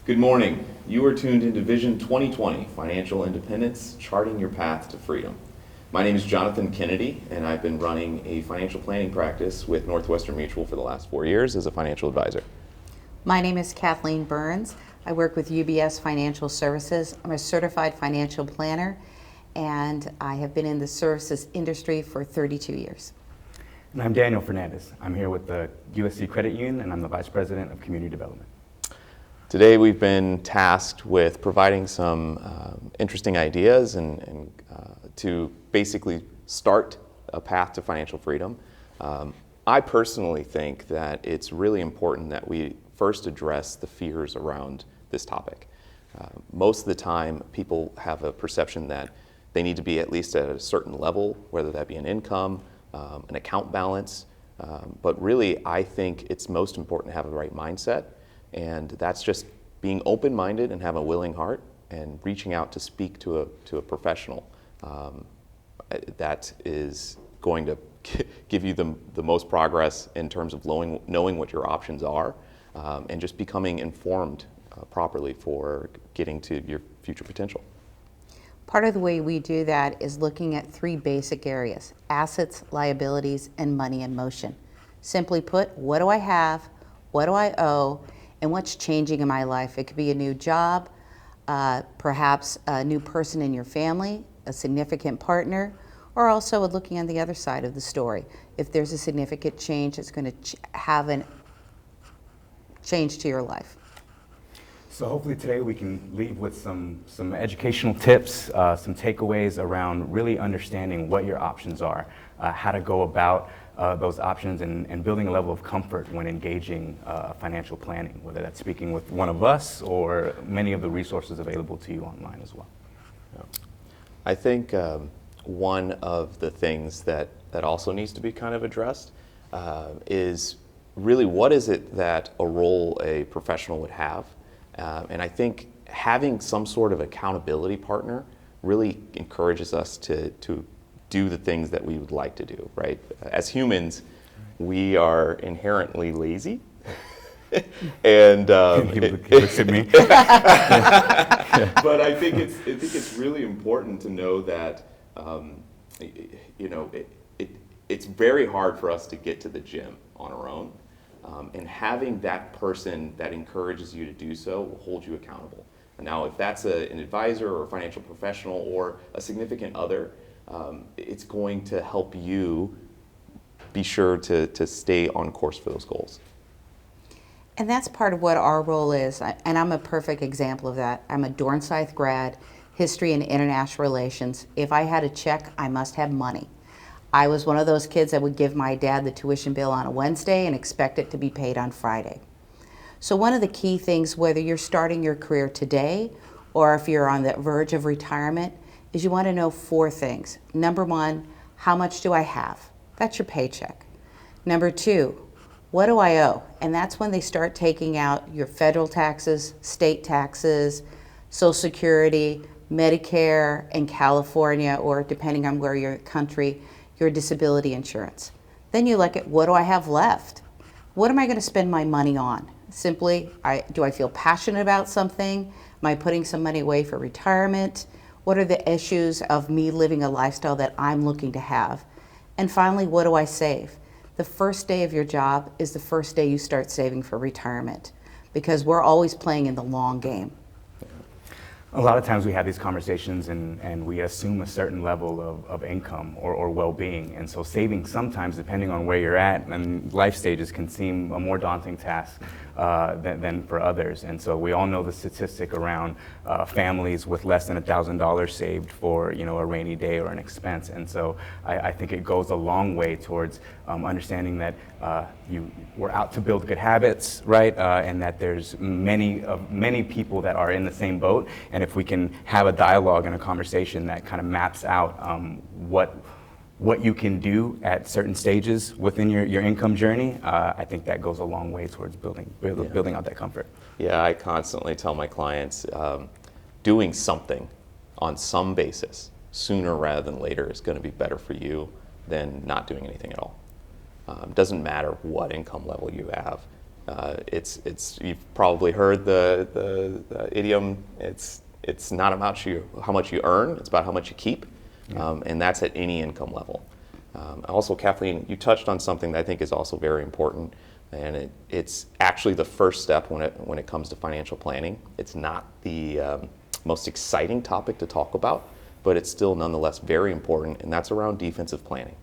Good morning. You are tuned into Vision 2020, Financial Independence, Charting Your Path to Freedom. My name is Jonathan Kennedy, and I've been running a financial planning practice with Northwestern Mutual for the last 4 years as a financial advisor. My name is Kathleen Burns. I work with UBS Financial Services. I'm a certified financial planner, and I have been in the services industry for 32 years. And I'm Daniel Fernandez. I'm here with the USC Credit Union, and I'm the Vice President of Community Development. Today we've been tasked with providing some interesting ideas and to basically start a path to financial freedom. I personally think that it's really important that we first address the fears around this topic. Most of the time people have a perception that they need to be at least at a certain level, whether that be an income, an account balance, but really I think it's most important to have the right mindset. And that's just being open-minded and have a willing heart and reaching out to speak to a professional. That is going to give you the most progress in terms of knowing what your options are and just becoming informed properly for getting to your future potential. Part of the way we do that is looking at three basic areas: assets, liabilities, and money in motion. Simply put, what do I have, what do I owe, and what's changing in my life? It could be a new job, perhaps a new person in your family, a significant partner, or also looking on the other side of the story. If there's a significant change, it's going to have a change to your life. So hopefully today we can leave with some educational tips, some takeaways around really understanding what your options are, how to go about those options and building a level of comfort when engaging financial planning, whether that's speaking with one of us or many of the resources available to you online as well. I think one of the things that also needs to be kind of addressed is really what is it that a role a professional would have. And I think having some sort of accountability partner really encourages us to do the things that we would like to do, right? As humans, we are inherently lazy. And He looks at me. But I think it's really important to know that it's very hard for us to get to the gym on our own. And having that person that encourages you to do so will hold you accountable. Now, if that's an advisor or a financial professional or a significant other, it's going to help you be sure to stay on course for those goals. And that's part of what our role is, and I'm a perfect example of that. I'm a Dornsife grad, history and international relations. If I had a check, I must have money. I was one of those kids that would give my dad the tuition bill on a Wednesday and expect it to be paid on Friday. So one of the key things, whether you're starting your career today or if you're on the verge of retirement, is you want to know four things. Number one, how much do I have? That's your paycheck. Number two, what do I owe? And that's when they start taking out your federal taxes, state taxes, Social Security, Medicare in California, or depending on where you're in the country, your disability insurance. Then you look at, what do I have left? What am I going to spend my money on? Simply, do I feel passionate about something? Am I putting some money away for retirement? What are the issues of me living a lifestyle that I'm looking to have? And finally, what do I save? The first day of your job is the first day you start saving for retirement, because we're always playing in the long game. A lot of times we have these conversations and we assume a certain level of income or well-being. And so saving sometimes, depending on where you're at and life stages, can seem a more daunting task than for others. And so we all know the statistic around families with less than $1,000 saved for a rainy day or an expense. And so I think it goes a long way towards understanding that we're out to build good habits, right? And that there's many people that are in the same boat. And if we can have a dialogue and a conversation that kind of maps out what you can do at certain stages within your income journey, I think that goes a long way towards building out that comfort. Yeah, I constantly tell my clients doing something on some basis sooner rather than later is going to be better for you than not doing anything at all. Doesn't matter what income level you have. It's you've probably heard the idiom. It's not about how much you earn. It's about how much you keep, and that's at any income level. Also, Kathleen, you touched on something that I think is also very important, and it's actually the first step when it comes to financial planning. It's not the most exciting topic to talk about, but it's still nonetheless very important, and that's around defensive planning.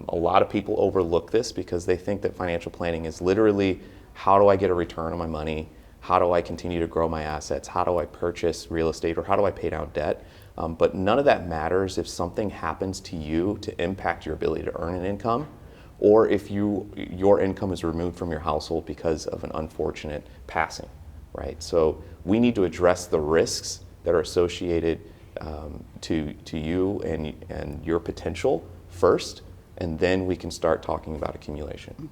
A lot of people overlook this because they think that financial planning is literally, how do I get a return on my money? How do I continue to grow my assets? How do I purchase real estate, or how do I pay down debt? But none of that matters if something happens to you to impact your ability to earn an income, or if your income is removed from your household because of an unfortunate passing, right? So we need to address the risks that are associated to you and your potential first, and then we can start talking about accumulation.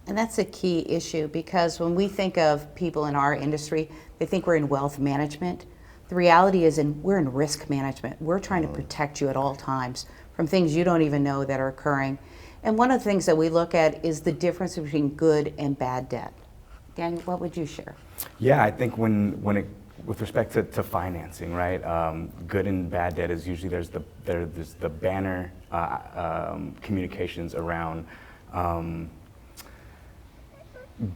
And that's a key issue, because when we think of people in our industry, they think we're in wealth management. The reality is we're in risk management. We're trying to protect you at all times from things you don't even know that are occurring. And one of the things that we look at is the difference between good and bad debt. Daniel, what would you share? Yeah, I think with respect to financing, right? Good and bad debt is usually there's the banner communications around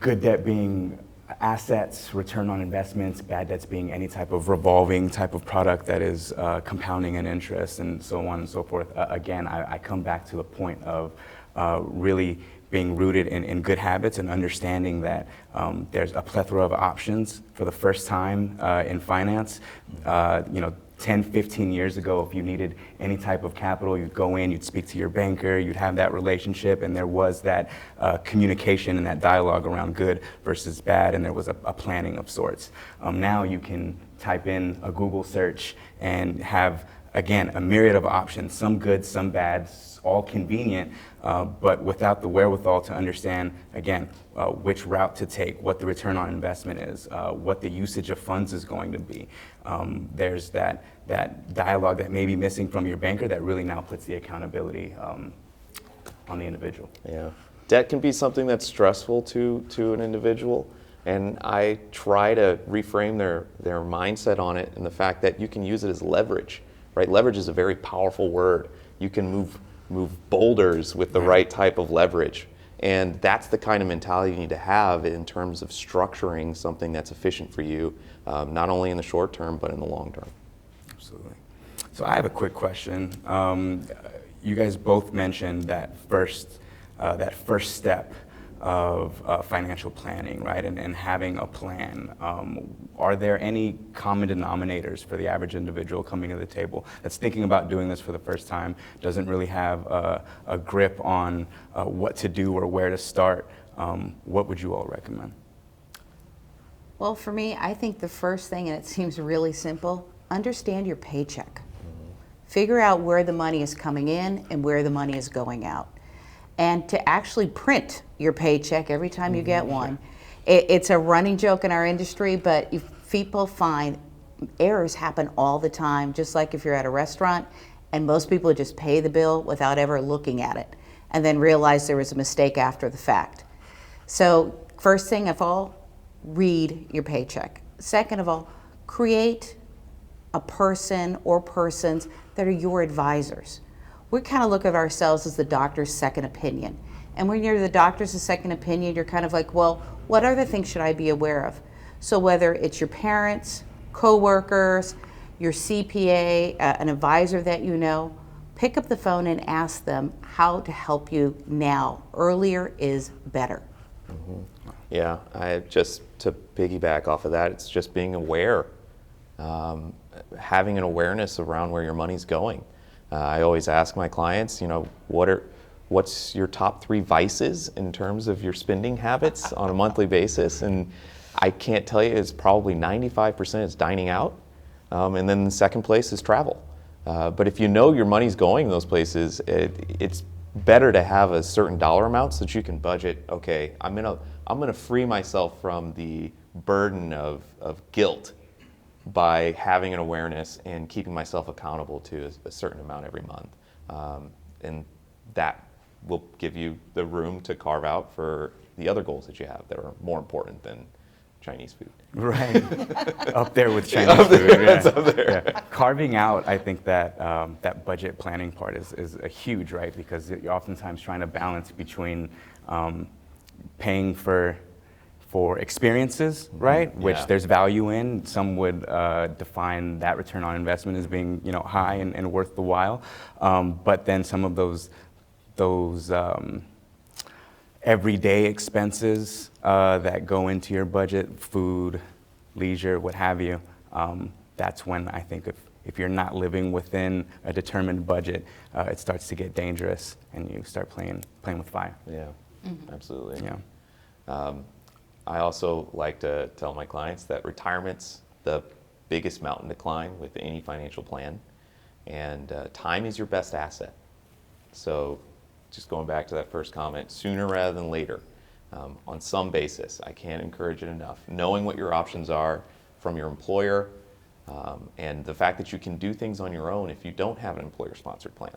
good debt being assets, return on investments, bad debts being any type of revolving type of product that is compounding in interest, and so on and so forth. Again, I come back to the point of really being rooted in good habits and understanding that there's a plethora of options for the first time in finance. 10, 15 years ago, if you needed any type of capital, you'd go in, you'd speak to your banker, you'd have that relationship, and there was that communication and that dialogue around good versus bad, and there was a planning of sorts. Now you can type in a Google search and have, again, a myriad of options, some good, some bad, all convenient, but without the wherewithal to understand, again, which route to take, what the return on investment is, what the usage of funds is going to be. There's that dialogue that may be missing from your banker that really now puts the accountability on the individual. Yeah, debt can be something that's stressful to an individual, and I try to reframe their mindset on it, and the fact that you can use it as leverage, right? Leverage is a very powerful word. You can move boulders with the right type of leverage. And that's the kind of mentality you need to have in terms of structuring something that's efficient for you, not only in the short term, but in the long term. Absolutely. So I have a quick question. You guys both mentioned that first step of financial planning, right, and having a plan. Are there any common denominators for the average individual coming to the table that's thinking about doing this for the first time, doesn't really have a grip on what to do or where to start? What would you all recommend? Well, for me, I think the first thing, and it seems really simple, understand your paycheck. Figure out where the money is coming in and where the money is going out. And to actually print your paycheck every time you get one. It's a running joke in our industry, but if people find errors happen all the time, just like if you're at a restaurant and most people just pay the bill without ever looking at it and then realize there was a mistake after the fact. So first thing of all, read your paycheck. Second of all, create a person or persons that are your advisors. We kind of look at ourselves as the doctor's second opinion. And when you're the doctor's second opinion, you're kind of like, well, what other things should I be aware of? So whether it's your parents, coworkers, your CPA, an advisor that you know, pick up the phone and ask them how to help you now. Earlier is better. Mm-hmm. Yeah, to piggyback off of that, it's just being aware, having an awareness around where your money's going. I always ask my clients, what's your top 3 vices in terms of your spending habits on a monthly basis? And I can't tell you, it's probably 95% is dining out. And then the second place is travel. But if you know your money's going in those places, it's better to have a certain dollar amount so that you can budget, okay, I'm gonna free myself from the burden of guilt by having an awareness and keeping myself accountable to a certain amount every month. And that will give you the room to carve out for the other goals that you have that are more important than Chinese food. Right. Up there with Chinese food. Yeah. It's up there. Yeah. Carving out, I think that that budget planning part is a huge, right? Because you're oftentimes trying to balance between paying for experiences, right? Yeah. Which there's value in. Some would define that return on investment as being, high and worth the while. But then some of those everyday expenses that go into your budget, food, leisure, what have you, that's when I think if you're not living within a determined budget, it starts to get dangerous and you start playing with fire. Yeah, absolutely. Yeah. I also like to tell my clients that retirement's the biggest mountain to climb with any financial plan, and time is your best asset. So just going back to that first comment, sooner rather than later, on some basis. I can't encourage it enough. Knowing what your options are from your employer, and the fact that you can do things on your own if you don't have an employer-sponsored plan.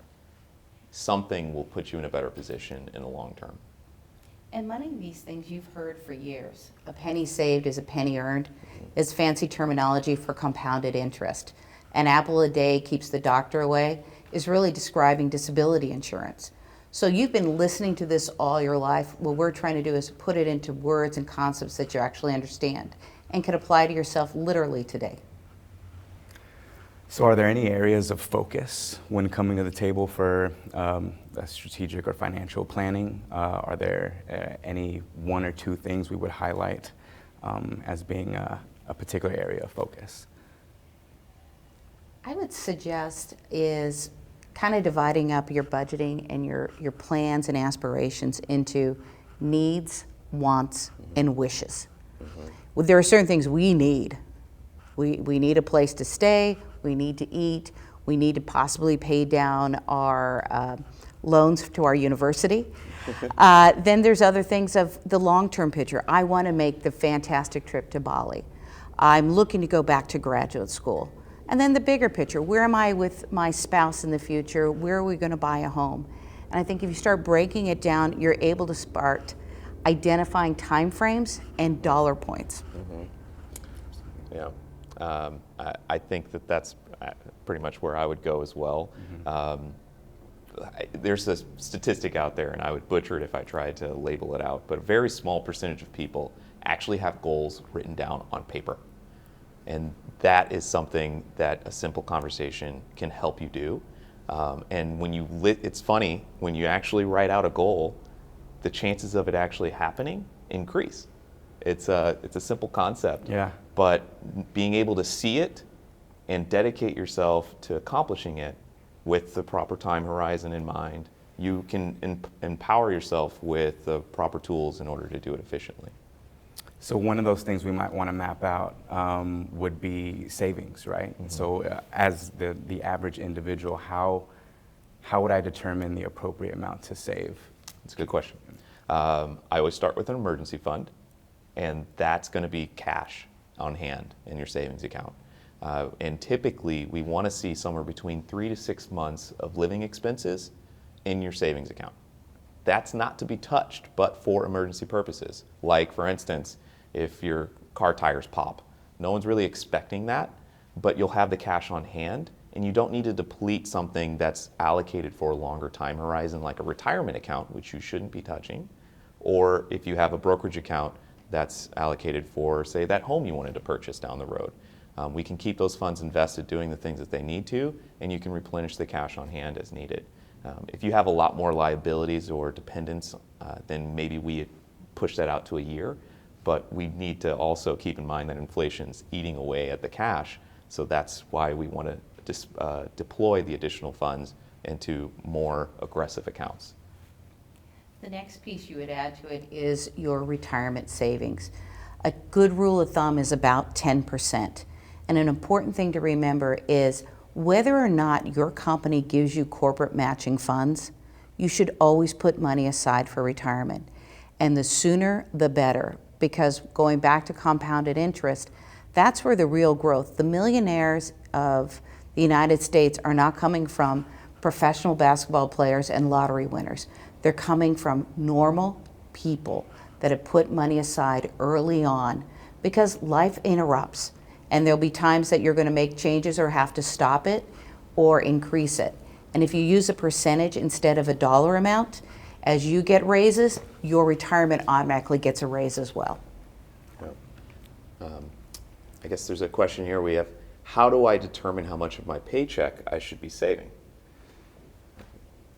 Something will put you in a better position in the long term. And money, these things you've heard for years. A penny saved is a penny earned is fancy terminology for compounded interest. An apple a day keeps the doctor away is really describing disability insurance. So you've been listening to this all your life. What we're trying to do is put it into words and concepts that you actually understand and can apply to yourself literally today. So are there any areas of focus when coming to the table for a strategic or financial planning? Are there any one or two things we would highlight as being a particular area of focus? I would suggest is kind of dividing up your budgeting and your plans and aspirations into needs, wants, and wishes. Well, there are certain things we need. We need a place to stay, we need to eat, we need to possibly pay down our loans to our university. Then there's other things of the long-term picture. I want to make the fantastic trip to Bali. I'm looking to go back to graduate school. And then the bigger picture, where am I with my spouse in the future? Where are we going to buy a home? And I think if you start breaking it down, you're able to start identifying time frames and dollar points. Yeah, I think that's pretty much where I would go as well. There's a statistic out there, and I would butcher it if I tried to label it out, but a very small percentage of people actually have goals written down on paper. And that is something that a simple conversation can help you do. And when it's funny, when you actually write out a goal, the chances of it actually happening increase. It's a simple concept. Yeah. But being able to see it and dedicate yourself to accomplishing it with the proper time horizon in mind, you can empower yourself with the proper tools in order to do it efficiently. So one of those things we might want to map out would be savings, right? So as the average individual, how would I determine the appropriate amount to save? That's a good question. I always start with an emergency fund, and that's going to be cash on hand in your savings account. And typically, we want to see somewhere between 3 to 6 months of living expenses in your savings account. That's not to be touched, but for emergency purposes. Like, for instance, if your car tires pop. No one's really expecting that, but you'll have the cash on hand, and you don't need to deplete something that's allocated for a longer time horizon, like a retirement account, which you shouldn't be touching, or if you have a brokerage account that's allocated for, say, that home you wanted to purchase down the road. We can keep those funds invested doing the things that they need to, and you can replenish the cash on hand as needed. If you have a lot more liabilities or dependents, then maybe we push that out to a year. But we need to also keep in mind that inflation's eating away at the cash, so that's why we want to deploy the additional funds into more aggressive accounts. The next piece you would add to it is your retirement savings. A good rule of thumb is about 10%. And an important thing to remember is whether or not your company gives you corporate matching funds, you should always put money aside for retirement. And the sooner, the better. Because going back to compounded interest, that's where the real growth, the millionaires of the United States are not coming from professional basketball players and lottery winners. They're coming from normal people that have put money aside early on because life interrupts. And there'll be times that you're going to make changes or have to stop it or increase it. And if you use a percentage instead of a dollar amount, as you get raises, your retirement automatically gets a raise as well. I guess there's a question here we have, how do I determine how much of my paycheck I should be saving?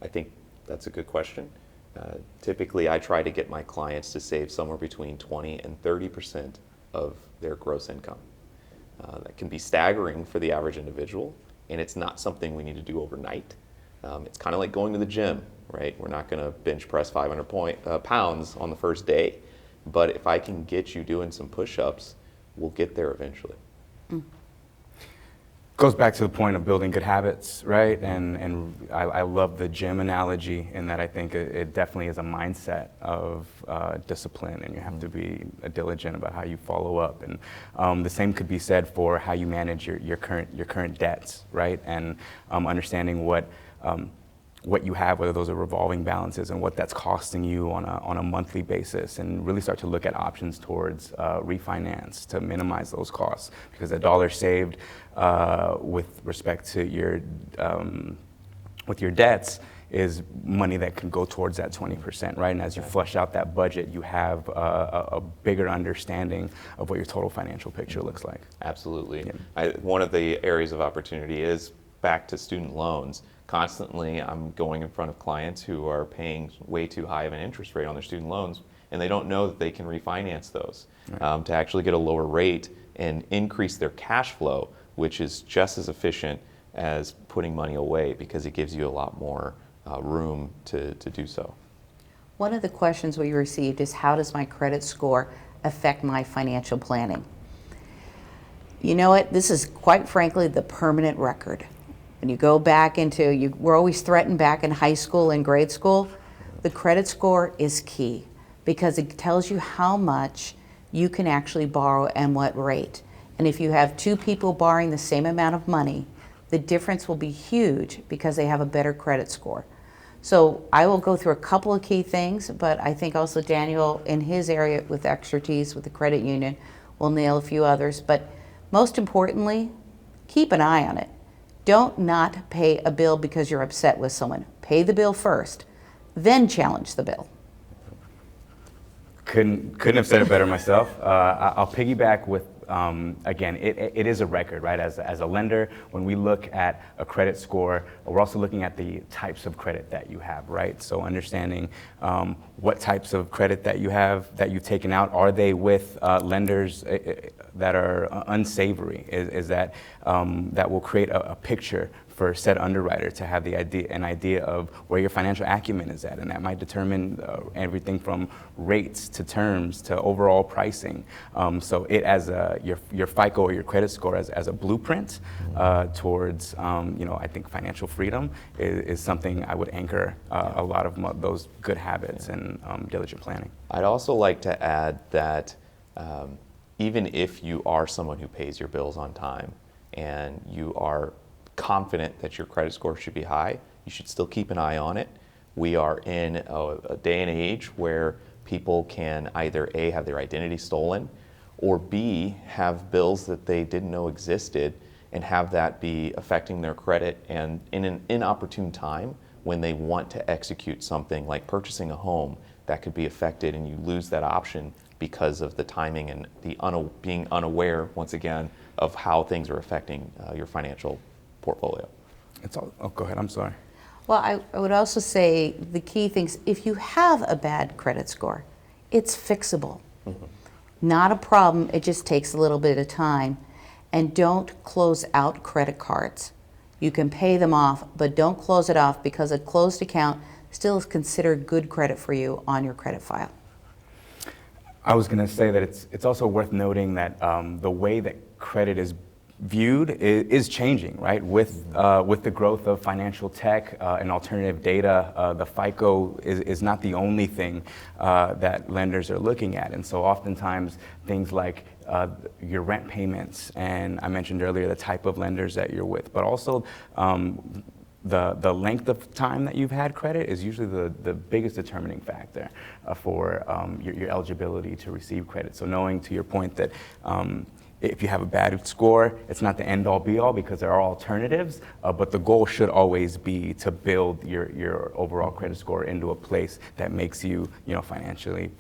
I think that's a good question. Typically, I try to get my clients to save somewhere between 20 and 30% of their gross income. That can be staggering for the average individual, and it's not something we need to do overnight. It's kind of like going to the gym, right? We're not going to bench press 500 pounds on the first day, but if I can get you doing some push-ups, we'll get there eventually. Goes back to the point of building good habits, right? And I love the gym analogy in that I think it definitely is a mindset of discipline, and you have to be diligent about how you follow up. And the same could be said for how you manage your current debts, right? And understanding what you have, whether those are revolving balances, and what that's costing you on a monthly basis, and really start to look at options towards refinance to minimize those costs, because a dollar saved with respect to your debts is money that can go towards that 20%, right? And as you flush out that budget, you have a bigger understanding of what your total financial picture looks like. Absolutely. Yeah. One of the areas of opportunity is back to student loans. Constantly, I'm going in front of clients who are paying way too high of an interest rate on their student loans, and they don't know that they can refinance those to actually get a lower rate and increase their cash flow, which is just as efficient as putting money away, because it gives you a lot more room to do so. One of the questions we received is, how does my credit score affect my financial planning? You know what? This is quite frankly the permanent record. When you go back into, we're always threatened back in high school and grade school, the credit score is key because it tells you how much you can actually borrow and what rate. And if you have two people borrowing the same amount of money, the difference will be huge because they have a better credit score. So I will go through a couple of key things, but I think also Daniel in his area with expertise with the credit union will nail a few others. But most importantly, keep an eye on it. Don't not pay a bill because you're upset with someone. Pay the bill first, then challenge the bill. Couldn't have said it better myself. I'll piggyback with, again, it is a record, right? As a lender, when we look at a credit score, we're also looking at the types of credit that you have, right? So understanding what types of credit that you have, that you've taken out, are they with lenders that are unsavory? Is that that will create a picture for said underwriter to have an idea of where your financial acumen is at, and that might determine everything from rates to terms to overall pricing. So it as your FICO or your credit score as a blueprint towards I think financial freedom is something I would anchor a lot of those good habits and diligent planning. I'd also like to add that even if you are someone who pays your bills on time and you are confident that your credit score should be high, you should still keep an eye on it. We are in a day and age where people can either A, have their identity stolen, or B, have bills that they didn't know existed and have that be affecting their credit, and in an inopportune time when they want to execute something like purchasing a home, that could be affected, and you lose that option because of the timing and the being unaware, once again, of how things are affecting your financial portfolio. Go ahead, I'm sorry. Well, I would also say the key things, if you have a bad credit score, it's fixable. Mm-hmm. Not a problem, it just takes a little bit of time. And don't close out credit cards. You can pay them off, but don't close it off, because a closed account still is considered good credit for you on your credit file. I was going to say that it's also worth noting that the way that credit is viewed is changing, right? With the growth of financial tech and alternative data, the FICO is not the only thing that lenders are looking at. And so oftentimes things like your rent payments, and I mentioned earlier the type of lenders that you're with, but also the length of time that you've had credit is usually the biggest determining factor for your eligibility to receive credit. So knowing, to your point, that if you have a bad score, it's not the end all be all because there are alternatives, but the goal should always be to build your overall credit score into a place that makes you, financially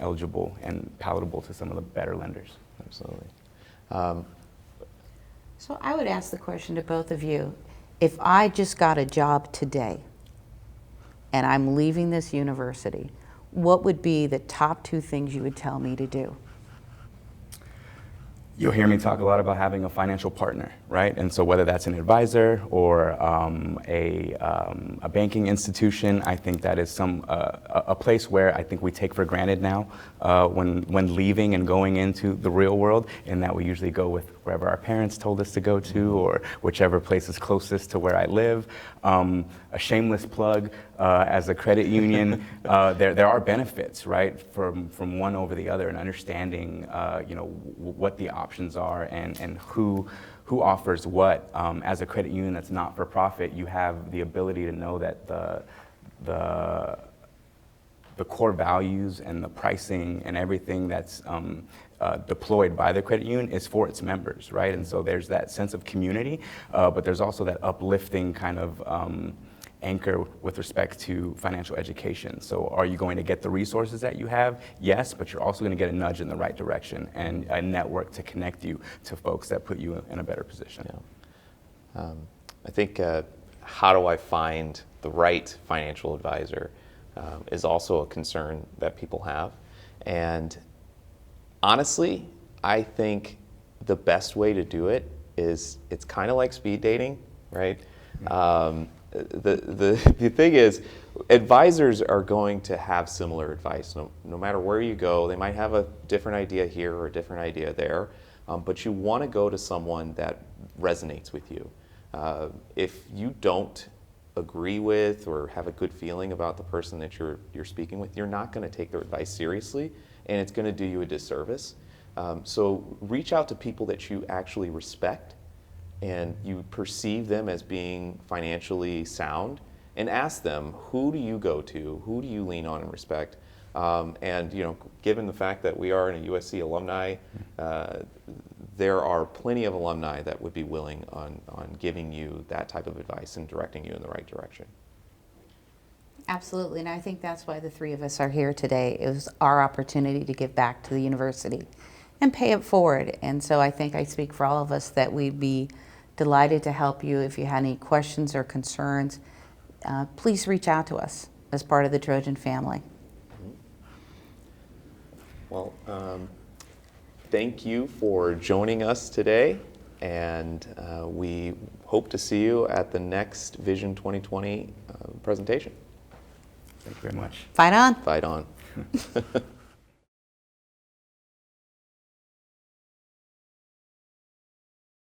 eligible and palatable to some of the better lenders. Absolutely. So I would ask the question to both of you. If I just got a job today and I'm leaving this university, what would be the top 2 things you would tell me to do? You'll hear me talk a lot about having a financial partner, right? And so whether that's an advisor or a banking institution, I think that is a place where I think we take for granted now when leaving and going into the real world, and that we usually go with wherever our parents told us to go to or whichever place is closest to where I live. A shameless plug, as a credit union, there are benefits, right, from one over the other, and understanding, what the options are and who offers what. As a credit union that's not for profit, you have the ability to know that the core values and the pricing and everything that's deployed by the credit union is for its members, right? And so there's that sense of community, but there's also that uplifting kind of anchor with respect to financial education. So are you going to get the resources that you have? Yes, but you're also going to get a nudge in the right direction and a network to connect you to folks that put you in a better position. Yeah. I think how do I find the right financial advisor is also a concern that people have. And honestly, I think the best way to do it is it's kind of like speed dating, right? The thing is, advisors are going to have similar advice. No matter where you go, they might have a different idea here or a different idea there, but you want to go to someone that resonates with you. If you don't agree with or have a good feeling about the person that you're speaking with, you're not going to take their advice seriously, and it's going to do you a disservice. So reach out to people that you actually respect and you perceive them as being financially sound, and ask them, who do you go to? Who do you lean on and respect? And given the fact that we are in a USC alumni, there are plenty of alumni that would be willing on giving you that type of advice and directing you in the right direction. Absolutely, and I think that's why the 3 of us are here today. It was our opportunity to give back to the university and pay it forward. And so I think I speak for all of us that we'd be delighted to help you. If you had any questions or concerns, please reach out to us as part of the Trojan family. Well, thank you for joining us today, and we hope to see you at the next Vision 2020 presentation. Thank you very much. Fight on. Fight on.